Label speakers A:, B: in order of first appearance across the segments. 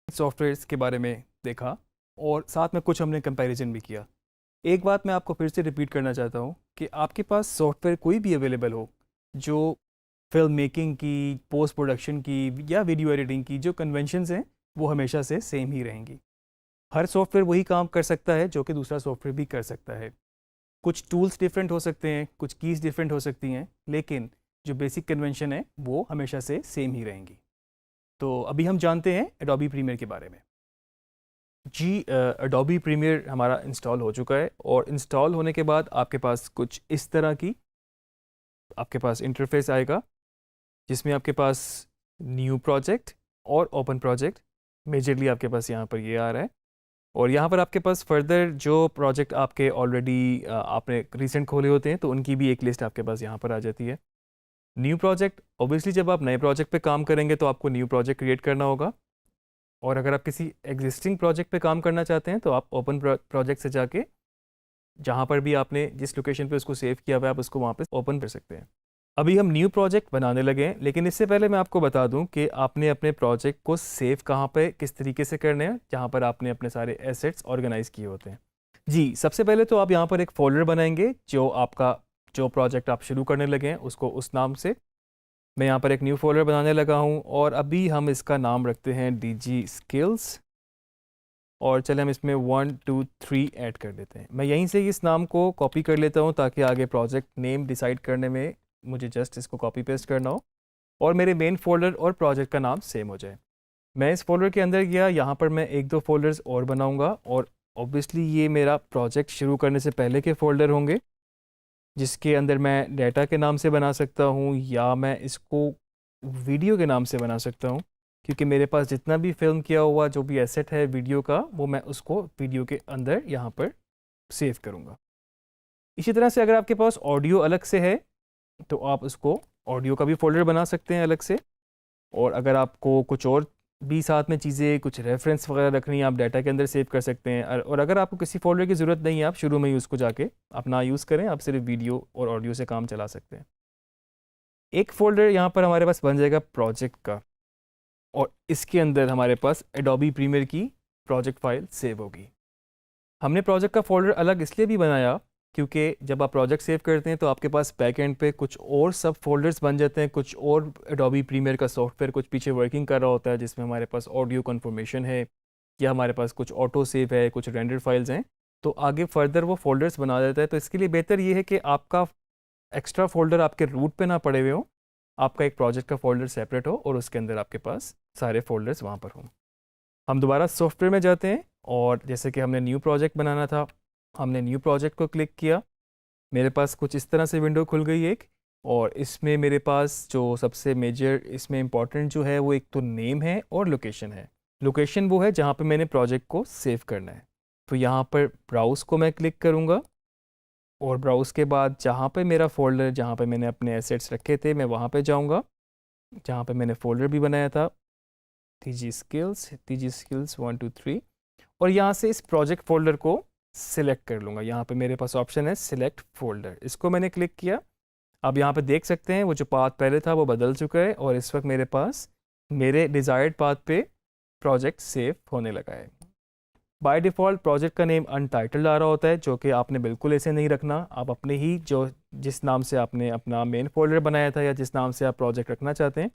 A: Softwares के बारे में देखा और साथ में कुछ हमने कंपैरिजन भी किया। एक बात मैं आपको फिर से रिपीट करना चाहता हूँ कि आपके पास सॉफ्टवेयर कोई भी अवेलेबल हो जो फ़िल्म मेकिंग की, पोस्ट प्रोडक्शन की या वीडियो एडिटिंग की जो कन्वेंशंस हैं वो हमेशा से सेम ही रहेंगी। हर सॉफ्टवेयर वही काम कर सकता है जो कि दूसरा सॉफ्टवेयर भी कर सकता है। कुछ टूल्स डिफरेंट हो सकते हैं, कुछ कीज़ डिफरेंट हो सकती हैं, लेकिन जो बेसिक कन्वेंशन है वो हमेशा से सेम ही रहेंगी। तो अभी हम जानते हैं एडोबी प्रीमियर के बारे में। जी, एडोबी प्रीमियर हमारा इंस्टॉल हो चुका है और इंस्टॉल होने के बाद आपके पास कुछ इस तरह की आपके पास इंटरफेस आएगा जिसमें आपके पास न्यू प्रोजेक्ट और ओपन प्रोजेक्ट मेजरली आपके पास यहाँ पर ये आ रहा है। और यहाँ पर आपके पास फर्दर जो प्रोजेक्ट आपके ऑलरेडी आपने रिसेंट खोले होते हैं तो उनकी भी एक लिस्ट आपके पास यहाँ पर आ जाती है। न्यू प्रोजेक्ट, ऑब्वियसली जब आप नए प्रोजेक्ट पे काम करेंगे तो आपको न्यू प्रोजेक्ट क्रिएट करना होगा। और अगर आप किसी एग्जिस्टिंग प्रोजेक्ट पे काम करना चाहते हैं तो आप ओपन प्रोजेक्ट से जाके जहाँ पर भी आपने जिस लोकेशन पे उसको सेव किया हुआ है आप उसको वहाँ पे ओपन कर सकते हैं। अभी हम न्यू प्रोजेक्ट बनाने लगे हैं, लेकिन इससे पहले मैं आपको बता दूं कि आपने अपने प्रोजेक्ट को सेव कहाँ पे किस तरीके से करने हैं जहाँ पर आपने अपने सारे एसेट्स ऑर्गेनाइज किए होते हैं। जी, सबसे पहले तो आप यहाँ पर एक फोल्डर बनाएंगे जो प्रोजेक्ट आप शुरू करने लगे हैं उसको उस नाम से। मैं यहाँ पर एक न्यू फोल्डर बनाने लगा हूँ और अभी हम इसका नाम रखते हैं DG स्किल्स और चले हम इसमें 1 2 3 ऐड कर देते हैं। मैं यहीं से इस नाम को कॉपी कर लेता हूँ ताकि आगे प्रोजेक्ट नेम डिसाइड करने में मुझे जस्ट इसको कॉपी पेस्ट करना हो और मेरे मेन फोल्डर और प्रोजेक्ट का नाम सेम हो जाए। मैं इस फोल्डर के अंदर गया, यहाँ पर मैं एक दो फोल्डर्स और बनाऊँगा और ऑब्वियसली ये मेरा प्रोजेक्ट शुरू करने से पहले के फोल्डर होंगे जिसके अंदर मैं डेटा के नाम से बना सकता हूँ या मैं इसको वीडियो के नाम से बना सकता हूँ, क्योंकि मेरे पास जितना भी फिल्म किया हुआ जो भी एसेट है वीडियो का वो मैं उसको वीडियो के अंदर यहाँ पर सेव करूँगा। इसी तरह से अगर आपके पास ऑडियो अलग से है तो आप उसको ऑडियो का भी फोल्डर बना सकते हैं अलग से। और अगर आपको कुछ और भी साथ में चीज़ें कुछ रेफरेंस वगैरह रखनी है आप डाटा के अंदर सेव कर सकते हैं। और अगर आपको किसी फोल्डर की ज़रूरत नहीं है आप शुरू में ही उसको जाके अपना यूज़ करें, आप सिर्फ वीडियो और ऑडियो से काम चला सकते हैं। एक फ़ोल्डर यहाँ पर हमारे पास बन जाएगा प्रोजेक्ट का और इसके अंदर हमारे पास एडोबी प्रीमियर की प्रोजेक्ट फाइल सेव होगी। हमने प्रोजेक्ट का फ़ोल्डर अलग इसलिए भी बनाया क्योंकि जब आप प्रोजेक्ट सेव करते हैं तो आपके पास बैक एंड पे कुछ और सब फोल्डर्स बन जाते हैं, कुछ और एडोबी प्रीमियर का सॉफ्टवेयर कुछ पीछे वर्किंग कर रहा होता है जिसमें हमारे पास ऑडियो कन्फर्मेशन है या हमारे पास कुछ ऑटो सेव है, कुछ रेंडर फाइल्स हैं, तो आगे फर्दर वो फोल्डर्स बना देता है। तो इसके लिए बेहतर ये है कि आपका एक्स्ट्रा फोल्डर आपके रूट पे ना पड़े हुए हो, आपका एक प्रोजेक्ट का फोल्डर सेपरेट हो और उसके अंदर आपके पास सारे फोल्डर्स वहाँ पर हों। हम दोबारा सॉफ्टवेयर में जाते हैं और जैसे कि हमने न्यू प्रोजेक्ट बनाना था, हमने न्यू प्रोजेक्ट को क्लिक किया, मेरे पास कुछ इस तरह से विंडो खुल गई एक। और इसमें मेरे पास जो सबसे मेजर इसमें इम्पॉर्टेंट जो है वो एक तो नेम है और लोकेशन है। लोकेशन वो है जहाँ पे मैंने प्रोजेक्ट को सेव करना है। तो यहाँ पर ब्राउज़ को मैं क्लिक करूँगा और ब्राउज़ के बाद जहाँ पे मेरा फ़ोल्डर जहाँ पे मैंने अपने एसेट्स रखे थे मैं वहाँ पे जाऊँगा जहाँ पे मैंने फ़ोल्डर भी बनाया था DG स्किल्स 1 2 3 और यहाँ से इस प्रोजेक्ट फ़ोल्डर को सिलेक्ट कर लूँगा। यहाँ पे मेरे पास ऑप्शन है सिलेक्ट फ़ोल्डर, इसको मैंने क्लिक किया। अब यहाँ पे देख सकते हैं वो जो पाथ पहले था वो बदल चुका है और इस वक्त मेरे पास मेरे डिज़ायर्ड पाथ पे प्रोजेक्ट सेव होने लगा है। बाय डिफ़ॉल्ट प्रोजेक्ट का नेम अनटाइटल्ड आ रहा होता है, जो कि आपने बिल्कुल ऐसे नहीं रखना। आप अपने ही जिस नाम से आपने अपना मेन फोल्डर बनाया था या जिस नाम से आप प्रोजेक्ट रखना चाहते हैं,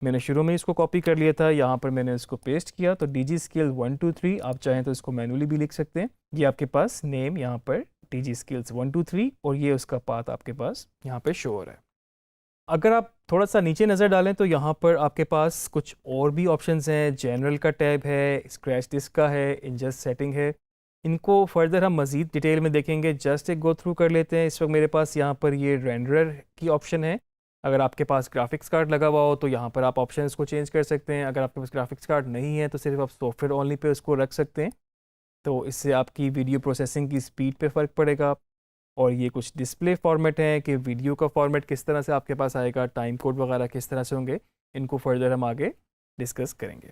A: मैंने शुरू में इसको कॉपी कर लिया था, यहाँ पर मैंने इसको पेस्ट किया। तो DG स्किल 1 2 3 आप चाहें तो इसको मैनुअली भी लिख सकते हैं। ये आपके पास नेम यहाँ पर DG स्किल्स 1 2 3 और ये उसका पाथ आपके पास यहाँ पे शो हो रहा है। अगर आप थोड़ा सा नीचे नज़र डालें तो यहाँ पर आपके पास कुछ और भी ऑप्शंस हैं। जनरल का टैब है, स्क्रैच डिस्क का है, इंजस्ट सेटिंग है। इनको फर्दर हम मज़ीद डिटेल में देखेंगे, जस्ट एक गो थ्रू कर लेते हैं। इस वक्त मेरे पास यहाँ पर ये रेंडरर की ऑप्शन है। अगर आपके पास ग्राफिक्स कार्ड लगा हुआ हो तो यहाँ पर आप ऑप्शन को चेंज कर सकते हैं। अगर आपके पास ग्राफिक्स कार्ड नहीं है तो सिर्फ आप सॉफ्टवेयर ओनली पे उसको रख सकते हैं, तो इससे आपकी वीडियो प्रोसेसिंग की स्पीड पे फ़र्क पड़ेगा। और ये कुछ डिस्प्ले फॉर्मेट है कि वीडियो का फॉर्मेट किस तरह से आपके पास आएगा, टाइम कोड वगैरह किस तरह से होंगे, इनको फर्दर हम आगे डिस्कस करेंगे।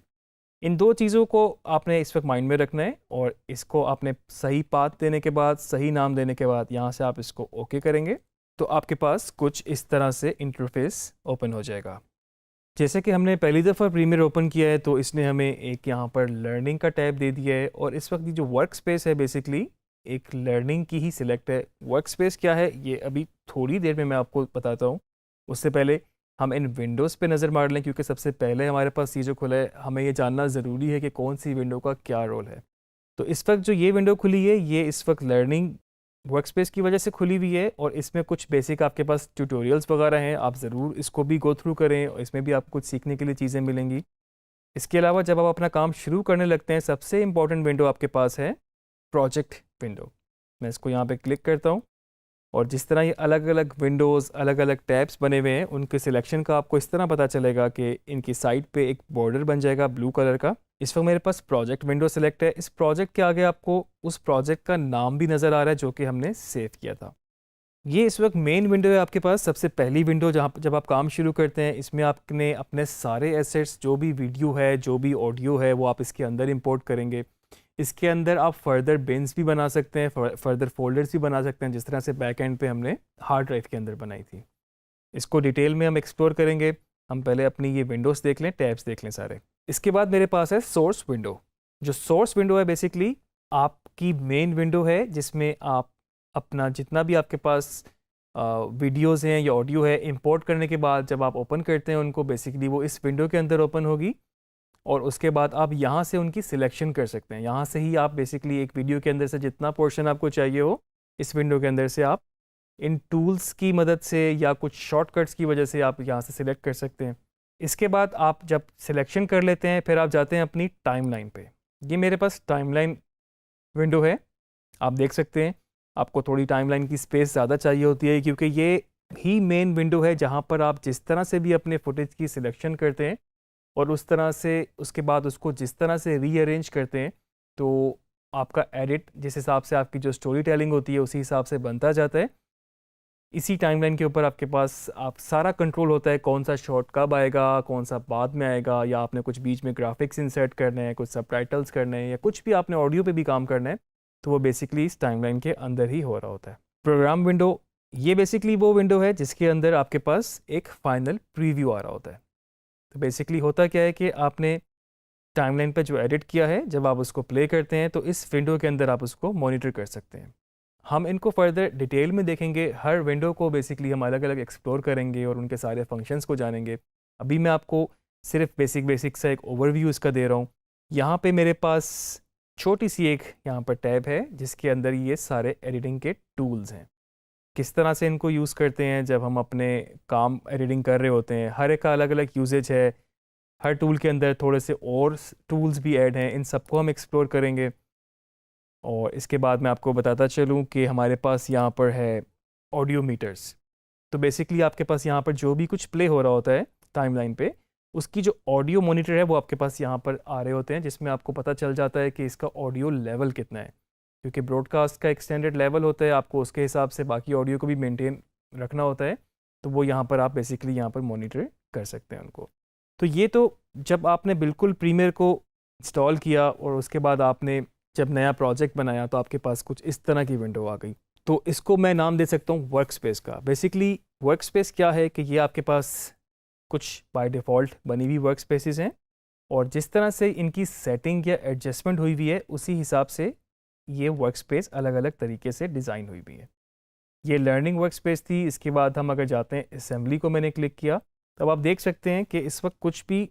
A: इन दो चीज़ों को आपने इस वक्त माइंड में रखना है और इसको आपने सही पाथ देने के बाद, सही नाम देने के बाद यहाँ से आप इसको ओके करेंगे तो आपके पास कुछ इस तरह से इंटरफेस ओपन हो जाएगा। जैसे कि हमने पहली दफ़ा प्रीमियर ओपन किया है तो इसने हमें एक यहाँ पर लर्निंग का टैब दे दिया है, और इस वक्त ये जो वर्क स्पेस है बेसिकली एक लर्निंग की ही सिलेक्ट है। वर्क स्पेस क्या है ये अभी थोड़ी देर में मैं आपको बताता हूँ। उससे पहले हम इन विंडोज़ पे नज़र मार लें, क्योंकि सबसे पहले हमारे पास ये जो खुला है हमें ये जानना ज़रूरी है कि कौन सी विंडो का क्या रोल है। तो इस वक्त जो ये विंडो खुली है ये इस वक्त लर्निंग वर्कस्पेस की वजह से खुली हुई है, और इसमें कुछ बेसिक आपके पास ट्यूटोरियल्स वगैरह हैं, आप ज़रूर इसको भी गो थ्रू करें और इसमें भी आपको कुछ सीखने के लिए चीज़ें मिलेंगी। इसके अलावा जब आप अपना काम शुरू करने लगते हैं सबसे इम्पॉर्टेंट विंडो आपके पास है प्रोजेक्ट विंडो। मैं इसको यहाँ पे क्लिक करता हूँ, और जिस तरह ये अलग अलग विंडोज़ अलग अलग टैब्स बने हुए हैं उनके सिलेक्शन का आपको इस तरह पता चलेगा कि इनकी साइड पे एक बॉर्डर बन जाएगा ब्लू कलर का। इस वक्त मेरे पास प्रोजेक्ट विंडो सेलेक्ट है। इस प्रोजेक्ट के आगे आपको उस प्रोजेक्ट का नाम भी नज़र आ रहा है जो कि हमने सेव किया था। ये इस वक्त मेन विंडो है आपके पास, सबसे पहली विंडो जहाँ जब आप काम शुरू करते हैं। इसमें आपने अपने सारे एसेट्स जो भी वीडियो है जो भी ऑडियो है वो आप इसके अंदर इंपोर्ट करेंगे। इसके अंदर आप फर्दर बिन्स भी बना सकते हैं, फर्दर फोल्डर्स भी बना सकते हैं, जिस तरह से बैक एंड पे हमने हार्ड ड्राइव के अंदर बनाई थी। इसको डिटेल में हम एक्सप्लोर करेंगे। हम पहले अपनी ये विंडोज़ देख लें, टैब्स देख लें सारे। इसके बाद मेरे पास है सोर्स विंडो। जो सोर्स विंडो है बेसिकली आपकी मेन विंडो है, जिसमें आप अपना जितना भी आपके पास वीडियोज़ हैं या ऑडियो है इंपोर्ट करने के बाद जब आप ओपन करते हैं उनको, बेसिकली वो इस विंडो के अंदर ओपन होगी, और उसके बाद आप यहाँ से उनकी सिलेक्शन कर सकते हैं। यहाँ से ही आप बेसिकली एक वीडियो के अंदर से जितना पोर्शन आपको चाहिए हो इस विंडो के अंदर से आप इन टूल्स की मदद से या कुछ शॉर्टकट्स की वजह से आप यहाँ से सिलेक्ट कर सकते हैं। इसके बाद आप जब सिलेक्शन कर लेते हैं फिर आप जाते हैं अपनी टाइमलाइन पे। ये मेरे पास टाइमलाइन विंडो है, आप देख सकते हैं। आपको थोड़ी टाइमलाइन की स्पेस ज़्यादा चाहिए होती है, क्योंकि ये ही मेन विंडो है जहाँ पर आप जिस तरह से भी अपने फुटेज की सिलेक्शन करते हैं और उस तरह से उसके बाद उसको जिस तरह से रीअरेंज करते हैं, तो आपका एडिट जिस हिसाब से आपकी जो स्टोरी टेलिंग होती है उसी हिसाब से बनता जाता है। इसी टाइमलाइन के ऊपर आपके पास आप सारा कंट्रोल होता है, कौन सा शॉट कब आएगा, कौन सा बाद में आएगा, या आपने कुछ बीच में ग्राफिक्स इंसर्ट करने हैं, कुछ सबटाइटल्स करने हैं, या कुछ भी आपने ऑडियो पे भी काम करना है, तो वो बेसिकली इस टाइमलाइन के अंदर ही हो रहा होता है। प्रोग्राम विंडो, ये बेसिकली वो विंडो है जिसके अंदर आपके पास एक फाइनल प्रीव्यू आ रहा होता है। तो बेसिकली होता क्या है कि आपने टाइमलाइन पर जो एडिट किया है जब आप उसको प्ले करते हैं तो इस विंडो के अंदर आप उसको मॉनिटर कर सकते हैं। हम इनको फर्दर डिटेल में देखेंगे, हर विंडो को बेसिकली हम अलग अलग एक्सप्लोर करेंगे और उनके सारे फंक्शंस को जानेंगे। अभी मैं आपको सिर्फ बेसिक सा एक ओवरव्यू इसका दे रहा हूँ। यहाँ पे मेरे पास छोटी सी एक यहाँ पर टैब है जिसके अंदर ये सारे एडिटिंग के टूल्स हैं। किस तरह से इनको यूज़ करते हैं जब हम अपने काम एडिटिंग कर रहे होते हैं, हर एक का अलग अलग यूजेज है। हर टूल के अंदर थोड़े से और टूल्स भी ऐड हैं, इन सबको हम एक्सप्लोर करेंगे। और इसके बाद मैं आपको बताता चलूँ कि हमारे पास यहाँ पर है ऑडियो मीटर्स। तो बेसिकली आपके पास यहाँ पर जो भी कुछ प्ले हो रहा होता है टाइमलाइन पे, उसकी जो ऑडियो मॉनिटर है वो आपके पास यहाँ पर आ रहे होते हैं, जिसमें आपको पता चल जाता है कि इसका ऑडियो लेवल कितना है। क्योंकि ब्रॉडकास्ट का एक स्टैंडर्ड लेवल होता है, आपको उसके हिसाब से बाकी ऑडियो को भी मेंटेन रखना होता है। तो वो यहाँ पर आप बेसिकली यहाँ पर मॉनिटर कर सकते हैं उनको। तो ये तो जब आपने बिल्कुल प्रीमियर को इंस्टॉल किया और उसके बाद आपने जब नया प्रोजेक्ट बनाया तो आपके पास कुछ इस तरह की विंडो आ गई। तो इसको मैं नाम दे सकता हूँ वर्क स्पेस का। बेसिकली वर्क स्पेस क्या है कि ये आपके पास कुछ बाय डिफ़ॉल्ट बनी हुई वर्क स्पेसेस हैं, और जिस तरह से इनकी सेटिंग या एडजस्टमेंट हुई हुई है उसी हिसाब से ये वर्क स्पेस अलग अलग तरीके से डिज़ाइन हुई हुई है। ये लर्निंग वर्क स्पेस थी। इसके बाद हम अगर जाते हैं असेंबली को मैंने क्लिक किया, तब आप देख सकते हैं कि इस वक्त कुछ भी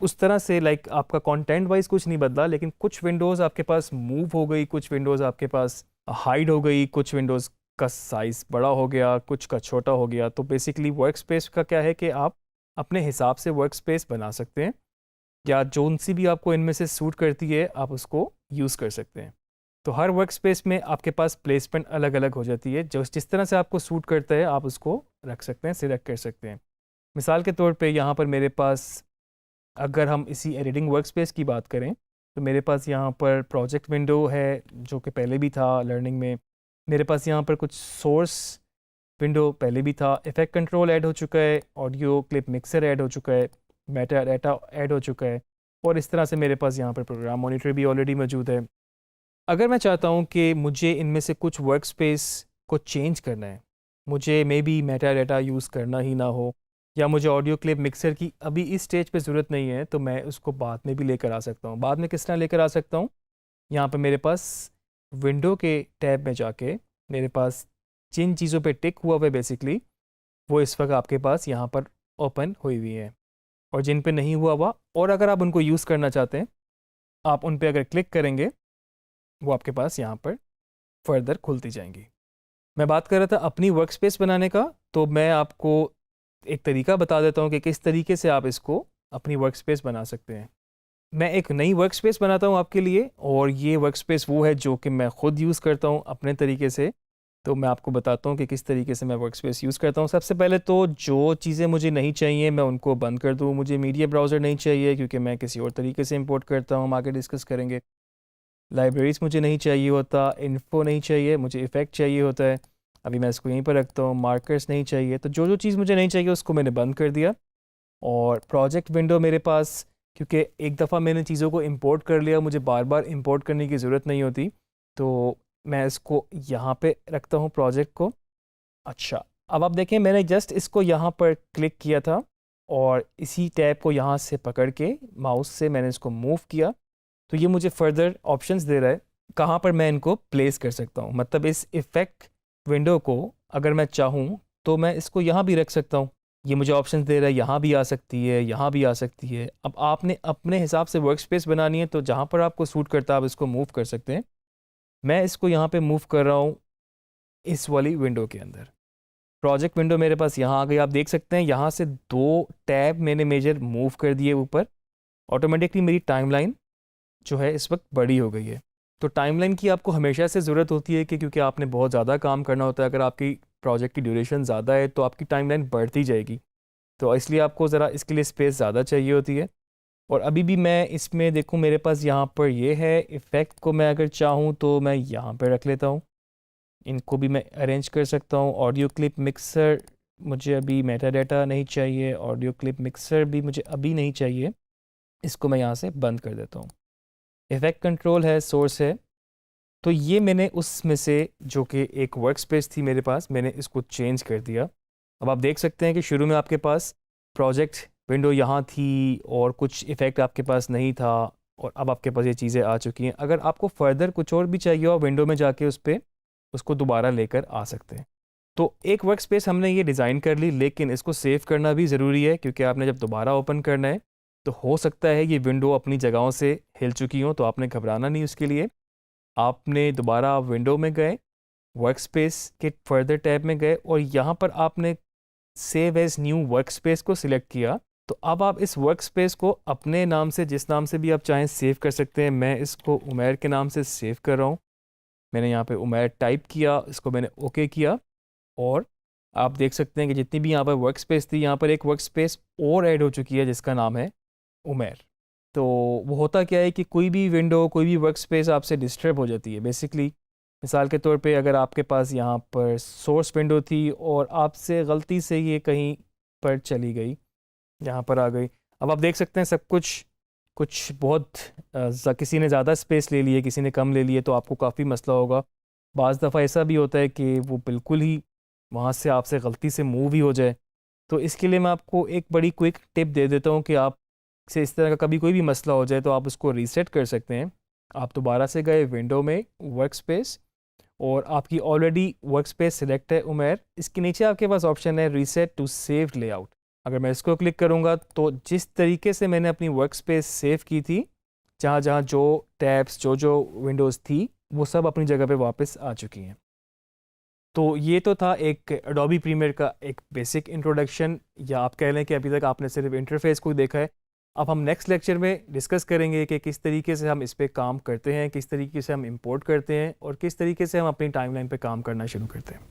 A: उस तरह से लाइक आपका कंटेंट वाइज कुछ नहीं बदला, लेकिन कुछ विंडोज़ आपके पास मूव हो गई, कुछ विंडोज़ आपके पास हाइड हो गई, कुछ विंडोज़ का साइज़ बड़ा हो गया, कुछ का छोटा हो गया। तो बेसिकली वर्क स्पेस का क्या है कि आप अपने हिसाब से वर्क स्पेस बना सकते हैं, या जोन सी भी आपको इनमें से सूट करती है आप उसको यूज़ कर सकते हैं। तो हर वर्क स्पेस में आपके पास प्लेसमेंट अलग अलग हो जाती है, जो जिस तरह से आपको सूट करता है आप उसको रख सकते हैं, सिलेक्ट कर सकते हैं। मिसाल के तौर पे यहाँ पर मेरे पास, अगर हम इसी एडिटिंग वर्क स्पेस की बात करें, तो मेरे पास यहाँ पर प्रोजेक्ट विंडो है जो कि पहले भी था लर्निंग में। मेरे पास यहाँ पर कुछ सोर्स विंडो पहले भी था, इफेक्ट कंट्रोल ऐड हो चुका है, ऑडियो क्लिप मिक्सर ऐड हो चुका है, मेटा डाटा ऐड हो चुका है, और इस तरह से मेरे पास यहाँ पर प्रोग्राम मॉनिटर भी ऑलरेडी मौजूद है। अगर मैं चाहता हूँ कि मुझे इनमें से कुछ वर्क स्पेस को चेंज करना है, मुझे may be Meta data use करना ही ना हो, या मुझे ऑडियो क्लिप मिक्सर की अभी इस स्टेज पे ज़रूरत नहीं है, तो मैं उसको बाद में भी लेकर आ सकता हूँ। बाद में किस तरह लेकर आ सकता हूँ, यहाँ पे मेरे पास विंडो के टैब में जाके मेरे पास जिन चीज़ों पे टिक हुआ हुआ है बेसिकली, वो इस वक्त आपके पास यहाँ पर ओपन हुई हुई है। और जिन पे नहीं हुआ हुआ, और अगर आप उनको यूज़ करना चाहते हैं, आप उन पे अगर क्लिक करेंगे, वो आपके पास यहाँ पर फर्दर खुलती जाएंगी। मैं बात कर रहा था अपनी वर्क स्पेस बनाने का, तो मैं आपको एक तरीका बता देता हूँ कि किस तरीके से आप इसको अपनी वर्क स्पेस बना सकते हैं। मैं एक नई वर्क स्पेस बनाता हूँ आपके लिए, और ये वर्क स्पेस वो है जो कि मैं ख़ुद यूज़ करता हूँ अपने तरीके से। तो मैं आपको बताता हूँ कि किस तरीके से मैं वर्क स्पेस यूज़ करता हूँ। सबसे पहले तो जो चीज़ें मुझे नहीं चाहिए मैं उनको बंद कर दूँ। मुझे मीडिया ब्राउज़र नहीं चाहिए क्योंकि मैं किसी और तरीके से इंपोर्ट करता हूँ, हम आगे डिस्कस करेंगे। लाइब्रेरीज़ मुझे नहीं चाहिए होता, इन्फो नहीं चाहिए, मुझे इफ़ेक्ट चाहिए होता है, अभी मैं इसको यहीं पर रखता हूँ। मार्कर्स नहीं चाहिए, तो जो जो चीज़ मुझे नहीं चाहिए उसको मैंने बंद कर दिया। और प्रोजेक्ट विंडो मेरे पास, क्योंकि एक दफ़ा मैंने चीज़ों को इंपोर्ट कर लिया, मुझे बार बार इंपोर्ट करने की ज़रूरत नहीं होती, तो मैं इसको यहाँ पे रखता हूँ प्रोजेक्ट को। अच्छा, अब आप देखें मैंने जस्ट इसको यहाँ पर क्लिक किया था और इसी टैब को यहाँ से पकड़ के माउस से मैंने इसको मूव किया, तो ये मुझे फर्दर ऑप्शंस दे रहा है कहाँ पर मैं इनको प्लेस कर सकता हूँ। मतलब इस इफ़ेक्ट विंडो को अगर मैं चाहूँ तो मैं इसको यहाँ भी रख सकता हूँ। ये मुझे ऑप्शंस दे रहा है, यहाँ भी आ सकती है, यहाँ भी आ सकती है। अब आपने अपने हिसाब से वर्क स्पेस बनानी है, तो जहाँ पर आपको सूट करता है आप इसको मूव कर सकते हैं। मैं इसको यहाँ पे मूव कर रहा हूँ इस वाली विंडो के अंदर। प्रोजेक्ट विंडो मेरे पास यहाँ आ गई, आप देख सकते हैं यहाँ से 2 टैब मैंने मेजर मूव कर दिए ऊपर। ऑटोमेटिकली मेरी टाइमलाइन जो है इस वक्त बड़ी हो गई है। तो टाइमलाइन की आपको हमेशा से ज़रूरत होती है कि क्योंकि आपने बहुत ज़्यादा काम करना होता है, अगर आपकी प्रोजेक्ट की ड्यूरेशन ज़्यादा है तो आपकी टाइमलाइन बढ़ती जाएगी, तो इसलिए आपको ज़रा इसके लिए स्पेस ज़्यादा चाहिए होती है। और अभी भी मैं इसमें देखूँ मेरे पास यहाँ पर ये है, इफ़ेक्ट को मैं अगर चाहूँ तो मैं यहाँ पर रख लेता हूँ, इनको भी मैं अरेंज कर सकता हूँ। ऑडियो क्लिप मिक्सर मुझे अभी मेटा डाटा नहीं चाहिए, ऑडियो क्लिप मिक्सर भी मुझे अभी नहीं चाहिए, इसको मैं यहाँ से बंद कर देता हूँ। इफ़ेक्ट कंट्रोल है, सोर्स है, तो ये मैंने उसमें से जो कि एक वर्क स्पेस थी मेरे पास, मैंने इसको चेंज कर दिया। अब आप देख सकते हैं कि शुरू में आपके पास प्रोजेक्ट विंडो यहाँ थी और कुछ इफ़ेक्ट आपके पास नहीं था, और अब आपके पास ये चीज़ें आ चुकी हैं। अगर आपको फर्दर कुछ और भी चाहिए हो, विंडो में जाके उस पर उसको दोबारा लेकर आ सकते हैं। तो एक वर्क स्पेस हमने ये डिज़ाइन कर ली, लेकिन इसको सेव करना भी ज़रूरी है क्योंकि आपने जब दोबारा ओपन करना है तो हो सकता है ये विंडो अपनी जगहों से हिल चुकी हो, तो आपने घबराना नहीं। उसके लिए आपने दोबारा विंडो में गए, वर्क स्पेस के फर्दर टैब में गए और यहाँ पर आपने save as new work space को सिलेक्ट किया। तो अब आप इस वर्क स्पेस को अपने नाम से, जिस नाम से भी आप चाहें, सेव कर सकते हैं। मैं इसको उमैर के नाम से सेव कर रहा हूँ। मैंने यहाँ पे उमैर टाइप किया, इसको मैंने ओके किया, और आप देख सकते हैं कि जितनी भी यहाँ पर वर्क स्पेस थी, यहाँ पर एक वर्क स्पेस और ऐड हो चुकी है जिसका नाम है उमैर। तो वो होता क्या है कि कोई भी विंडो, कोई भी वर्क स्पेस आपसे डिस्टर्ब हो जाती है बेसिकली। मिसाल के तौर पे अगर आपके पास यहाँ पर सोर्स विंडो थी और आपसे गलती से ये कहीं पर चली गई, यहाँ पर आ गई, अब आप देख सकते हैं सब कुछ कुछ बहुत किसी ने ज़्यादा स्पेस ले ली है, किसी ने कम ले ली है, तो आपको काफ़ी मसला होगा। बाज़ दफ़ा ऐसा भी होता है कि वो बिल्कुल ही वहाँ से आपसे गलती से मूव ही हो जाए। तो इसके लिए मैं आपको एक बड़ी क्विक टिप दे देता हूँ कि आप से इस तरह का कभी कोई भी मसला हो जाए तो आप उसको रीसेट कर सकते हैं। आप दोबारा से गए विंडो में, वर्क स्पेस, और आपकी ऑलरेडी वर्क स्पेस सिलेक्ट है उमैर, इसके नीचे आपके पास ऑप्शन है रीसेट टू सेव लेआउट। अगर मैं इसको क्लिक करूँगा तो जिस तरीके से मैंने अपनी वर्क स्पेस सेव की थी, जहाँ जहाँ जो टैब्स, जो जो विंडोज़ थी, वो सब अपनी जगह पे वापस आ चुकी हैं। तो ये तो था एक एडोबी प्रीमियर का एक बेसिक इंट्रोडक्शन, या आप कह लें कि अभी तक आपने सिर्फ इंटरफेस को देखा है। अब हम नेक्स्ट लेक्चर में डिस्कस करेंगे कि किस तरीके से हम इस पे काम करते हैं, किस तरीके से हम इंपोर्ट करते हैं और किस तरीके से हम अपनी टाइमलाइन पे काम करना शुरू करते हैं।